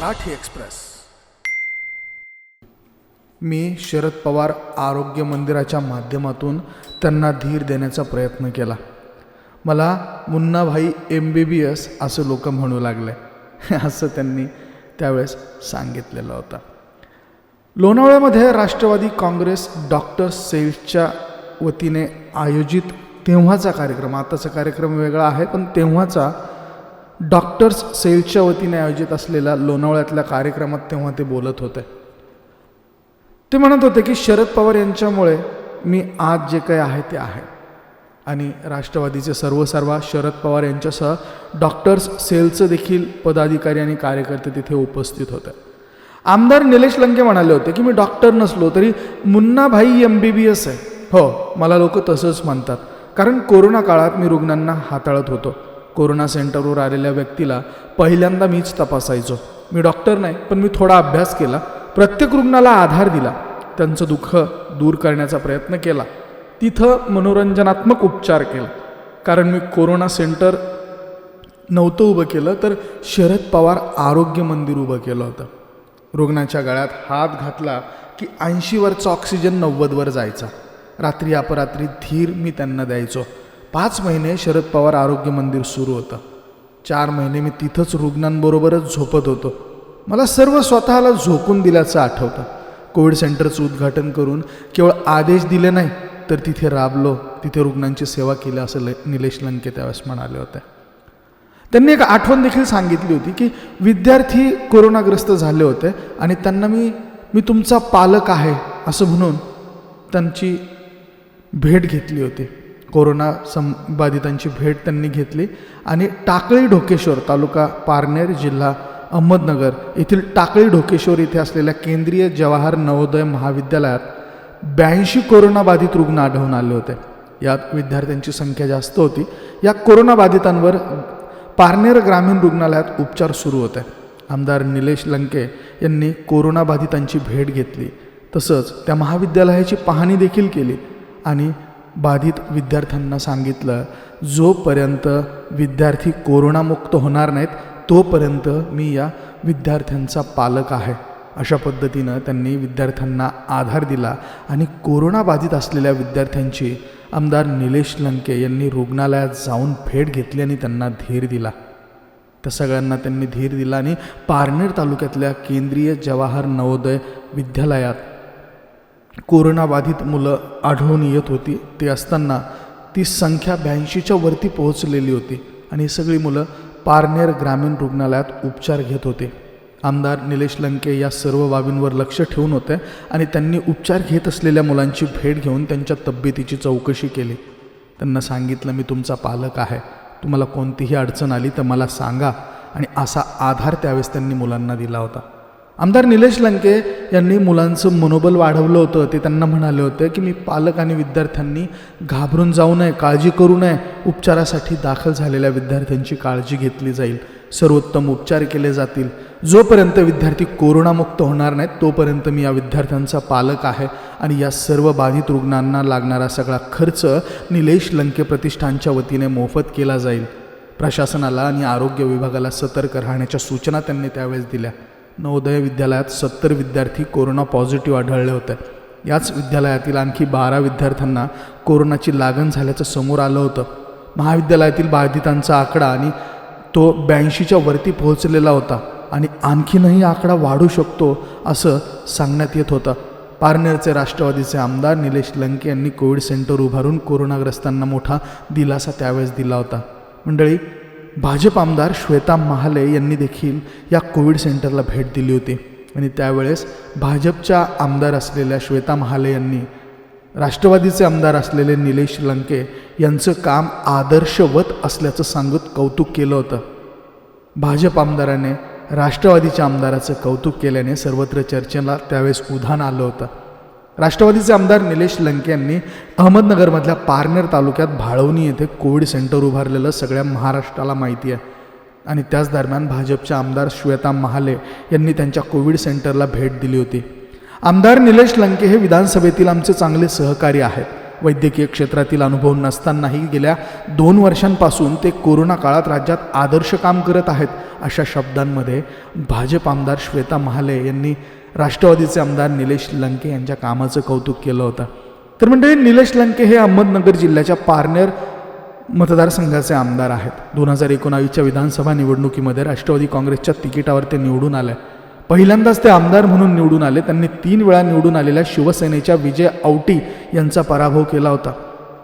Marathi express. मी शरद पवार आरोग्य मंदिराच्या माध्यमातून त्यांना धीर देण्याचा प्रयत्न केला. मला मुन्नाभाई MBBS असं लोक म्हणू लागले असं त्यांनी त्यावेळेस सांगितलेलं होतं. लोणावळ्यामध्ये राष्ट्रवादी काँग्रेस डॉक्टर सेल्सच्या वतीने आयोजित तेव्हाचा कार्यक्रम, आताचा कार्यक्रम वेगळा आहे, पण तेव्हाचा डॉक्टर्स सेल्सच्या वतीने आयोजित असलेला लोणावळ्यातल्या कार्यक्रमात तेव्हा ते बोलत होते. ते म्हणत होते की शरद पवार यांच्यामुळे मी आज जे काही आहे ते आहे, आणि राष्ट्रवादीचे सर्वसार्वा शरद पवार यांच्यासह डॉक्टर्स सेलचे देखील पदाधिकारी आणि कार्यकर्ते तिथे उपस्थित होते. आमदार निलेश लंके म्हणाले होते की मी डॉक्टर नसलो तरी मुन्नाभाई MBBS आहे. हो, मला लोक तसंच म्हणतात, कारण कोरोना काळात मी रुग्णांना हाताळत होतो. कोरोना सेंटरवर आलेल्या व्यक्तीला पहिल्यांदा मीच तपासायचो. मी डॉक्टर नाही, पण मी थोडा अभ्यास केला, प्रत्येक रुग्णाला आधार दिला, त्यांचं दुःख दूर करण्याचा प्रयत्न केला, तिथं मनोरंजनात्मक उपचार केला. कारण मी कोरोना सेंटर नव्हतं उभं केलं, तर शरद पवार आरोग्य मंदिर उभं केलं होतं. रुग्णाच्या गळ्यात हात घातला की 80वरचा ऑक्सिजन 90वर जायचा. रात्री अपरात्री धीर मी त्यांना द्यायचो. 5 महिने शरद पवार आरोग्य मंदिर सुरू होतं. 4 महिने मी तिथंच रुग्णांबरोबरच झोपत होतो. मला सर्व स्वतःला झोकून दिल्याचं आठवतं. कोविड सेंटरचं उद्घाटन करून केवळ आदेश दिले नाही, तर तिथे राबलो, तिथे रुग्णांची सेवा केली असं निलेश लंके त्यावेळेस म्हणाले होते. त्यांनी एक आठवण देखील सांगितली होती की विद्यार्थी कोरोनाग्रस्त झाले होते आणि त्यांना मी तुमचा पालक आहे असं म्हणून त्यांची भेट घेतली होती. कोरोना बाधितांची भेट त्यांनी घेतली आणि टाकळी ढोकेश्वर, तालुका पारनेर, जिल्हा अहमदनगर येथील टाकळी ढोकेश्वर येथे असलेल्या केंद्रीय जवाहर नवोदय महाविद्यालयात 82 कोरोनाबाधित रुग्ण आढळून आले होते. यात विद्यार्थ्यांची संख्या जास्त होती. या कोरोनाबाधितांवर पारनेर ग्रामीण रुग्णालयात उपचार सुरू होते. आमदार निलेश लंके यांनी कोरोनाबाधितांची भेट घेतली, तसंच त्या महाविद्यालयाची पाहणी देखील केली आणि बाधित विद्यार्थ्यांना सांगितलं, जोपर्यंत विद्यार्थी कोरोनामुक्त होणार नाहीत तोपर्यंत मी या विद्यार्थ्यांचा पालक आहे. अशा पद्धतीनं त्यांनी विद्यार्थ्यांना आधार दिला आणि कोरोनाबाधित असलेल्या विद्यार्थ्यांची आमदार निलेश लंके यांनी रुग्णालयात जाऊन भेट घेतली आणि त्यांना धीर दिला. त्या सगळ्यांना त्यांनी धीर दिला आणि पारनेर तालुक्यातल्या केंद्रीय जवाहर नवोदय विद्यालयात कोरोनाबाधित मुलं आढळून येत होती. ते असताना ती संख्या 82च्या वरती पोहोचलेली होती आणि ही सगळी मुलं पारनेर ग्रामीण रुग्णालयात उपचार घेत होते. आमदार निलेश लंके या सर्व बाबींवर लक्ष ठेवून होते आणि त्यांनी उपचार घेत असलेल्या मुलांची भेट घेऊन त्यांच्या तब्येतीची चौकशी केली. त्यांना सांगितलं, मी तुमचा पालक आहे, तुम्हाला कोणतीही अडचण आली तर मला सांगा, आणि असा आधार त्यावेळेस त्यांनी मुलांना दिला होता. आमदार निलेश लंके यांनी मुलांचं मनोबल वाढवलं होतं. ते त्यांना म्हणाले होते की मी पालक आणि विद्यार्थ्यांनी घाबरून जाऊ नये, काळजी करू नये, उपचारासाठी दाखल झालेल्या विद्यार्थ्यांची काळजी घेतली जाईल, सर्वोत्तम उपचार केले जातील. जोपर्यंत विद्यार्थी कोरोनामुक्त होणार नाहीत तोपर्यंत मी या विद्यार्थ्यांचा पालक आहे आणि या सर्व बाधित रुग्णांना लागणारा सगळा खर्च निलेश लंके प्रतिष्ठानच्या वतीने मोफत केला जाईल. प्रशासनाला आणि आरोग्य विभागाला सतर्क राहण्याच्या सूचना त्यांनी त्यावेळेस दिल्या. नवोदय विद्यालयात 70 विद्यार्थी कोरोना पॉझिटिव्ह आढळले होते. याच विद्यालयातील आणखी 12 विद्यार्थ्यांना कोरोनाची लागण झाल्याचं समोर आलं होतं. महाविद्यालयातील बाधितांचा आकडा आणि तो 82च्या वरती पोहोचलेला होता आणि आणखीनही आकडा वाढू शकतो असं सांगण्यात येत होतं. पारनेरचे राष्ट्रवादीचे आमदार निलेश लंके यांनी कोविड सेंटर उभारून कोरोनाग्रस्तांना मोठा दिलासा त्यावेळेस दिला होता. मंडळी, भाजप आमदार श्वेता महाले यांनी देखील या कोविड सेंटरला भेट दिली होती आणि त्यावेळेस भाजपच्या आमदार असलेल्या श्वेता महाले यांनी राष्ट्रवादीचे आमदार असलेले निलेश लंके यांचं काम आदर्शवत असल्याचं सांगत कौतुक केलं होतं. भाजप आमदाराने राष्ट्रवादीच्या आमदाराचं कौतुक केल्याने सर्वत्र चर्चेला त्यावेळेस उधाण आलं होतं. राष्ट्रवादीचे आमदार निलेश लंके यांनी अहमदनगरमधल्या पारनेर तालुक्यात भाळवणी येथे कोविड सेंटर उभारलेलं सगळ्या महाराष्ट्राला माहिती आहे आणि त्याच दरम्यान भाजपच्या आमदार श्वेता महाले यांनी त्यांच्या कोविड सेंटरला भेट दिली होती. आमदार निलेश लंके हे विधानसभेतील आमचे चांगले सहकारी आहेत. वैद्यकीय क्षेत्रातील अनुभव नसतानाही गेल्या 2 वर्षांपासून ते कोरोना काळात राज्यात आदर्श काम करत आहेत, अशा शब्दांमध्ये भाजप आमदार श्वेता महाले यांनी राष्ट्रवादीचे आमदार निलेश लंके यांच्या कामाचं कौतुक केलं होतं. तर मंडळी, निलेश लंके हे अहमदनगर जिल्ह्याच्या पारनेर मतदारसंघाचे आमदार आहेत. 2019च्या विधानसभा निवडणुकीमध्ये राष्ट्रवादी काँग्रेसच्या तिकिटावर ते निवडून आले. पहिल्यांदाच ते आमदार म्हणून निवडून आले. त्यांनी 3 वेळा निवडून आलेल्या शिवसेनेच्या विजय औटी यांचा पराभव केला होता.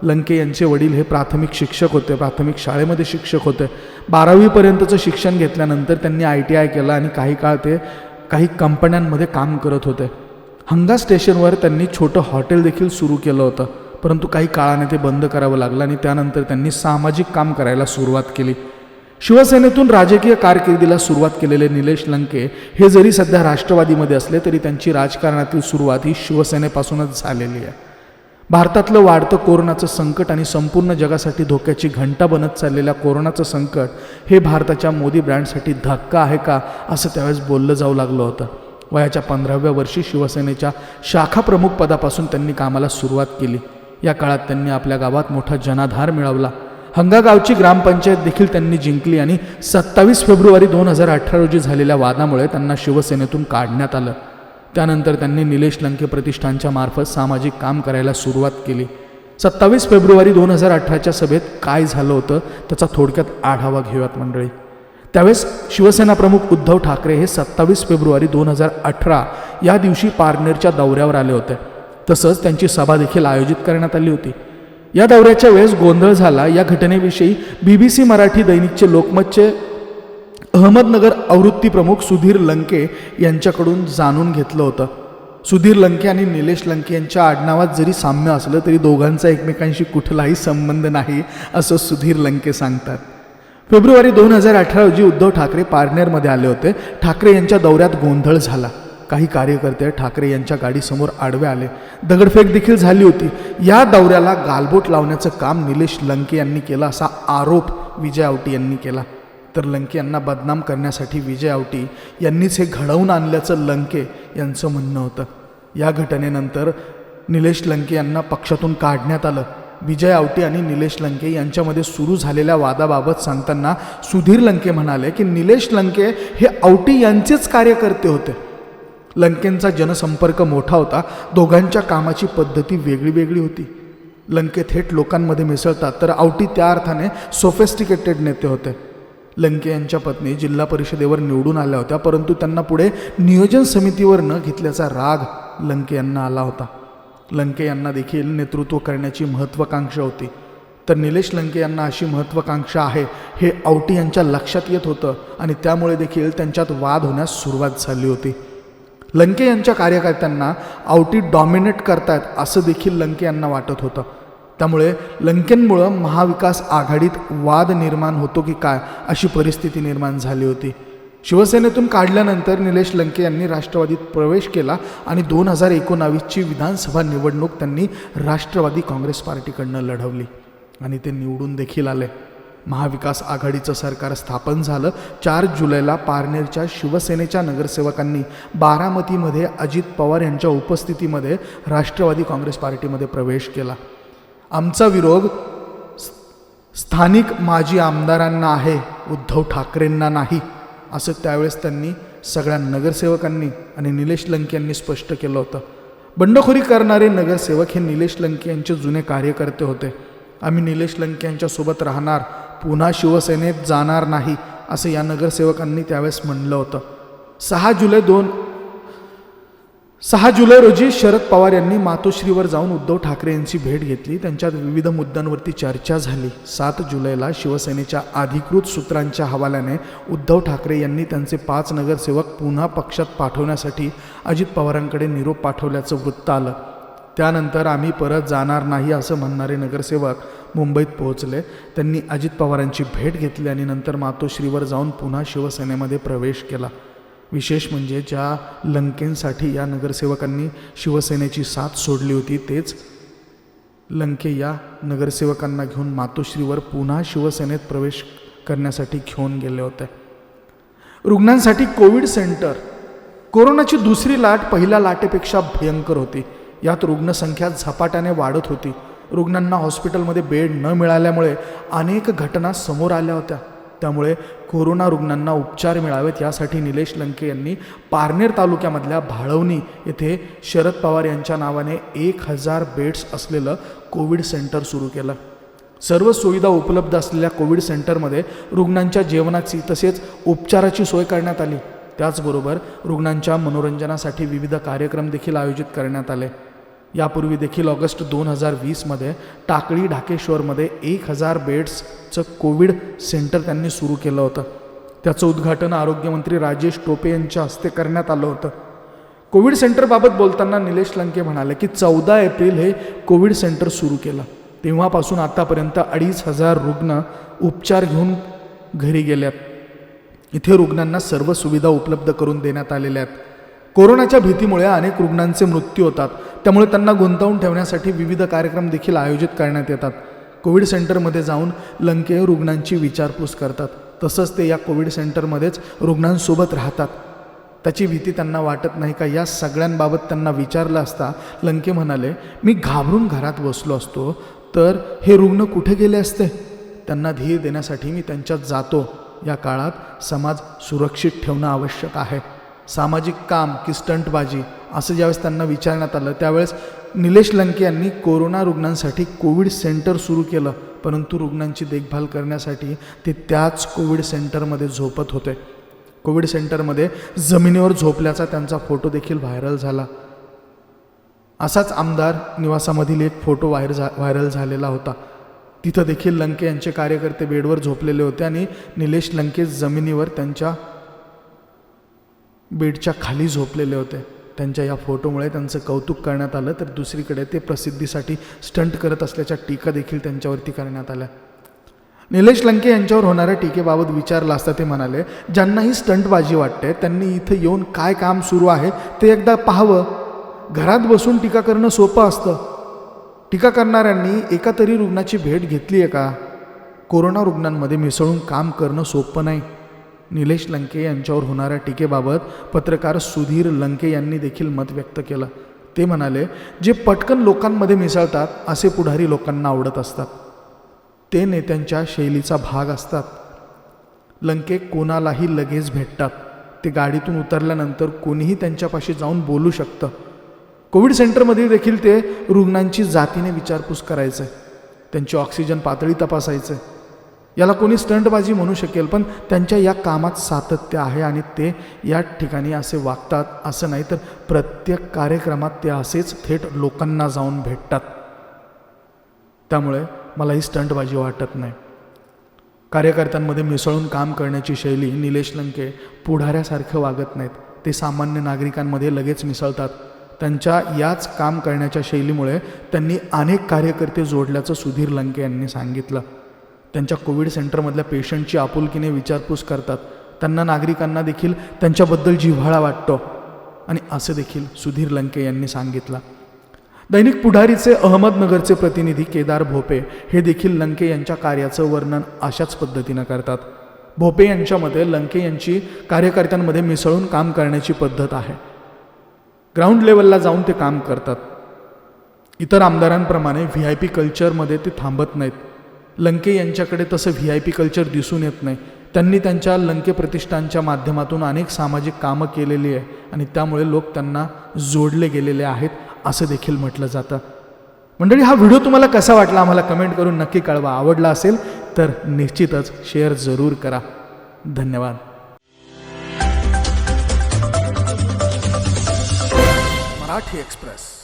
लंके यांचे वडील हे प्राथमिक शिक्षक होते, प्राथमिक शाळेमध्ये शिक्षक होते. 12वीपर्यंतचं शिक्षण घेतल्यानंतर त्यांनी ITI केलं आणि काही काळ ते काही कंपन्यांमध्ये काम करत होते. हंगा स्टेशनवर त्यांनी छोटं हॉटेल देखील सुरू केलं होतं, परंतु काही काळाने ते बंद करावं लागलं आणि त्यानंतर त्यांनी सामाजिक काम करायला सुरुवात केली. शिवसेनेतून राजकीय कारकिर्दीला सुरुवात केलेले निलेश लंके हे जरी सध्या राष्ट्रवादीमध्ये असले तरी त्यांची राजकारणातील सुरुवात ही शिवसेनेपासूनच झालेली आहे. भारतातलं वाढतं कोरोनाचं संकट आणि संपूर्ण जगासाठी धोक्याची घंटा बनत चाललेल्या कोरोनाचं संकट हे भारताच्या मोदी ब्रँडसाठी धक्का आहे का, असं त्यावेळेस बोललं जाऊ लागलं होतं. वयाच्या 15व्या वर्षी शिवसेनेच्या शाखा प्रमुख पदापासून त्यांनी कामाला सुरुवात केली. या काळात त्यांनी आपल्या गावात मोठा जनाधार मिळवला. हंगा गावची ग्रामपंचायत देखील त्यांनी जिंकली आणि 27 फेब्रुवारी 2018 रोजी झालेल्या वादामुळे त्यांना शिवसेनेतून काढण्यात आलं. त्यानंतर त्यांनी निलेश लंके प्रतिष्ठानच्या मार्फत सामाजिक काम करायला सुरुवात केली. 27 फेब्रुवारी 2018च्या सभेत काय झालं होतं त्याचा थोडक्यात आढावा घेऊयात मंडळी. त्यावेळेस शिवसेना प्रमुख उद्धव ठाकरे हे 27 फेब्रुवारी 2018 या दिवशी पारनेरच्या दौऱ्यावर आले होते. तसंच त्यांची सभा देखील आयोजित करण्यात आली होती. या दौऱ्याच्या वेळेस गोंधळ झाला. या घटनेविषयी BBC मराठी दैनिकचे लोकमतचे अहमदनगर आवृत्ती प्रमुख सुधीर लंके यांच्याकडून जाणून घेतलं होतं. सुधीर लंके आणि निलेश लंके यांच्या आडनावात जरी साम्य असलं तरी दोघांचा एकमेकांशी कुठलाही संबंध नाही, असं सुधीर लंके सांगतात. फेब्रुवारी 2018 रोजी उद्धव ठाकरे पारनेरमध्ये आले होते. ठाकरे यांच्या दौऱ्यात गोंधळ झाला. काही कार्यकर्ते ठाकरे यांच्या गाडीसमोर आडवे आले. दगडफेक देखील झाली होती. या दौऱ्याला गालबोट लावण्याचं काम निलेश लंके यांनी केलं, असा आरोप विजय औटी यांनी केला. तर लंके यांना बदनाम करण्यासाठी विजय औटी यांनीच हे घडवून आणल्याचं लंके यांचं म्हणणं होतं. या घटनेनंतर निलेश लंके यांना पक्षातून काढण्यात आलं. विजय औटी आणि निलेश लंके यांच्यामध्ये सुरू झालेल्या वादाबाबत सांगताना सुधीर लंके म्हणाले की निलेश लंके हे औटी यांचेच कार्यकर्ते होते. लंकेंचा जनसंपर्क मोठा होता. दोघांच्या कामाची पद्धती वेगळी वेगळी होती. लंके थेट लोकांमध्ये मिसळतात, तर औटी त्या अर्थाने सोफेस्टिकेटेड नेते होते. लंके यांच्या पत्नी जिल्हा परिषदेवर निवडून आल्या होत्या, परंतु त्यांना पुढे नियोजन समितीवर न घेतल्याचा राग लंके यांना आला होता. लंके यांना देखील नेतृत्व करण्याची महत्त्वाकांक्षा होती. तर निलेश लंके यांना अशी महत्त्वाकांक्षा आहे हे औटी यांच्या लक्षात येत होतं आणि त्यामुळे देखील त्यांच्यात वाद होण्यास सुरुवात झाली होती. लंके यांच्या कार्यकर्त्यांना औटी डॉमिनेट करतायत असं देखील लंके यांना वाटत होतं. त्यामुळे लंकेंमुळं महाविकास आघाडीत वाद निर्माण होतो की काय अशी परिस्थिती निर्माण झाली होती. शिवसेनेतून काढल्यानंतर निलेश लंके यांनी राष्ट्रवादीत प्रवेश केला आणि 2019ची विधानसभा निवडणूक त्यांनी राष्ट्रवादी काँग्रेस पार्टीकडनं लढवली आणि ते निवडून देखील आले. महाविकास आघाडीचं सरकार स्थापन झालं. 4 जुलैला पारनेरच्या शिवसेनेच्या नगरसेवकांनी बारामतीमध्ये अजित पवार यांच्या उपस्थितीमध्ये राष्ट्रवादी काँग्रेस पार्टीमध्ये प्रवेश केला. आमचा विरोध स्थानिक माजी आमदारांना आहे, उद्धव ठाकरेंना नाही, असं त्यावेळेस त्यांनी सगळ्या नगरसेवकांनी आणि निलेश लंके यांनी स्पष्ट केलं होतं. बंडखोरी करणारे नगरसेवक हे निलेश लंके यांचे जुने कार्यकर्ते होते. आम्ही निलेश लंके यांच्यासोबत राहणार, पुन्हा शिवसेनेत जाणार नाही, असं या नगरसेवकांनी त्यावेळेस म्हणलं होतं. 6 जुलै रोजी शरद पवार यांनी मातोश्रीवर जाऊन उद्धव ठाकरे यांची भेट घेतली. त्यांच्यात विविध मुद्द्यांवरती चर्चा झाली. 7 जुलैला शिवसेनेच्या अधिकृत सूत्रांच्या हवाल्याने उद्धव ठाकरे यांनी त्यांचे 5 नगरसेवक पुन्हा पक्षात पाठवण्यासाठी अजित पवारांकडे निरोप पाठवल्याचं वृत्त आलं. त्यानंतर आम्ही परत जाणार नाही असं म्हणणारे नगरसेवक मुंबईत पोहोचले. त्यांनी अजित पवारांची भेट घेतली आणि नंतर मातोश्रीवर जाऊन पुन्हा शिवसेनेमध्ये प्रवेश केला. विशेष म्हणजे ज्या लंकेंसाठी या नगरसेवकांनी शिवसेनेची साथ सोडली होती तेच लंके या नगरसेवकांना घेऊन मातोश्रीवर पुन्हा शिवसेनेत प्रवेश करण्यासाठी घेऊन गेले होते. रुग्णांसाठी कोविड सेंटर. कोरोनाची दुसरी लाट पहिल्या लाटेपेक्षा भयंकर होती. यात रुग्णसंख्या झपाट्याने वाढत होती. रुग्णांना हॉस्पिटलमध्ये बेड न मिळाल्यामुळे अनेक घटना समोर आल्या होत्या. त्यामुळे कोरोना रुग्णांना उपचार मिळावेत यासाठी निलेश लंके यांनी पारनेर तालुक्यामधल्या भाळवणी येथे शरद पवार यांच्या नावाने 1000 बेड्स असलेलं कोविड सेंटर सुरू केलं. सर्व सुविधा उपलब्ध असलेल्या कोविड सेंटरमध्ये रुग्णांच्या जेवणाची तसेच उपचाराची सोय करण्यात आली. त्याचबरोबर रुग्णांच्या मनोरंजनासाठी विविध कार्यक्रम देखील आयोजित करण्यात आले. यापूर्वी देखील ऑगस्ट 2020मध्ये टाकळी ढाकेश्वरमध्ये 1000 बेड्सचं कोविड सेंटर त्यांनी सुरू केलं होतं. त्याचं उद्घाटन आरोग्यमंत्री राजेश टोपे यांच्या हस्ते करण्यात आलं होतं. कोविड सेंटरबाबत बोलताना निलेश लंके म्हणाले की 14 एप्रिल हे कोविड सेंटर सुरू केलं. तेव्हापासून आतापर्यंत 2500 रुग्ण उपचार घेऊन घरी गेल्यात. इथे रुग्णांना सर्व सुविधा उपलब्ध करून देण्यात आलेल्या आहेत. कोरोनाच्या भीतीमुळे अनेक रुग्णांचे मृत्यू होतात, त्यामुळे त्यांना गुंतवून ठेवण्यासाठी विविध कार्यक्रम देखील आयोजित करण्यात येतात. कोविड सेंटरमध्ये जाऊन लंके रुग्णांची विचारपूस करतात. तसंच ते या कोविड सेंटरमध्येच रुग्णांसोबत राहतात. त्याची भीती त्यांना वाटत नाही का, या सगळ्यांबाबत त्यांना विचारलं असता लंके म्हणाले, मी घाबरून घरात बसलो असतो तर हे रुग्ण कुठे गेले असते. त्यांना धीर देण्यासाठी मी त्यांच्यात जातो. या काळात समाज सुरक्षित ठेवणं आवश्यक आहे. सामाजिक काम की स्टंटबाजी असं ज्यावेळेस त्यांना विचारण्यात आलं त्यावेळेस निलेश लंके यांनी कोरोना रुग्णांसाठी कोविड सेंटर सुरू केलं, परंतु रुग्णांची देखभाल करण्यासाठी ते त्याच कोविड सेंटरमध्ये झोपत होते. कोविड सेंटरमध्ये जमिनीवर झोपल्याचा त्यांचा फोटो देखील व्हायरल झाला. असाच आमदार निवासामधील एक फोटो व्हायरल झालेला होता. तिथं देखील लंके यांचे कार्यकर्ते बेडवर झोपलेले होते आणि निलेश लंके जमिनीवर त्यांच्या बेडच्या खाली झोपलेले होते. त्यांच्या या फोटोमुळे त्यांचं कौतुक करण्यात आलं, तर दुसरीकडे ते प्रसिद्धीसाठी स्टंट करत असल्याच्या टीका देखील त्यांच्यावरती करण्यात आल्या. निलेश लंके यांच्यावर होणाऱ्या टीकेबाबत विचारलं असता ते म्हणाले, ज्यांना ही स्टंटबाजी वाटते त्यांनी इथं येऊन काय काम सुरू आहे ते एकदा पाहावं. घरात बसून टीका करणं सोपं असतं. टीका करणाऱ्यांनी एका तरी रुग्णाची भेट घेतली आहे का? कोरोना रुग्णांमध्ये मिसळून काम करणं सोपं नाही. निलेश लंके यांच्यावर होणाऱ्या टीकेबाबत पत्रकार सुधीर लंके यांनी देखील मत व्यक्त केलं. ते म्हणाले, जे पटकन लोकांमध्ये मिसळतात असे पुढारी लोकांना आवडत असतात. ते नेत्यांच्या शैलीचा भाग असतात. लंके कोणालाही लगेच भेटतात. ते गाडीतून उतरल्यानंतर कोणीही त्यांच्यापाशी जाऊन बोलू शकतं. कोविड सेंटरमध्ये देखील ते रुग्णांची जातीने विचारपूस करायचे, त्यांची ऑक्सिजन पातळी तपासायचे. याला कोणी स्टंटबाजी म्हणू शकेल, पण त्यांच्या या कामात सातत्य आहे आणि ते या ठिकाणी असे वागतात असं नाही, तर प्रत्येक कार्यक्रमात ते असेच थेट लोकांना जाऊन भेटतात. त्यामुळे मला ही स्टंटबाजी वाटत नाही. कार्यकर्त्यांमध्ये मिसळून काम करण्याची शैली निलेश लंके पुढाऱ्यासारखं वागत नाहीत. ते सामान्य नागरिकांमध्ये लगेच मिसळतात. त्यांच्या याच काम करण्याच्या शैलीमुळे त्यांनी अनेक कार्यकर्ते जोडल्याचं सुधीर लंके यांनी सांगितलं. त्यांच्या कोविड सेंटरमधल्या पेशंटची आपुलकीने विचारपूस करतात. त्यांना नागरिकांना देखील त्यांच्याबद्दल जिव्हाळा वाटतो आणि असं देखील सुधीर लंके यांनी सांगितलं. दैनिक पुढारीचे अहमदनगरचे प्रतिनिधी केदार भोपे हे देखील लंके यांच्या कार्याचं वर्णन अशाच पद्धतीनं करतात. भोपे यांच्यामध्ये लंके यांची कार्यकर्त्यांमध्ये मिसळून काम करण्याची पद्धत आहे. ग्राउंड लेवलला जाऊन ते काम करतात. इतर आमदारांप्रमाणे VIP कल्चरमध्ये ते थांबत नाहीत. लंके यांच्याकडे तसं VIP कल्चर दिसून येत नाही. त्यांनी त्यांच्या लंके प्रतिष्ठानच्या माध्यमातून अनेक सामाजिक कामं केलेली आहे आणि त्यामुळे लोक त्यांना जोडले गेलेले आहेत असं देखील म्हटलं जातं. मंडळी, हा व्हिडिओ तुम्हाला कसा वाटला आम्हाला कमेंट करून नक्की कळवा. आवडला असेल तर निश्चितच शेअर जरूर करा. धन्यवाद. मराठी एक्सप्रेस.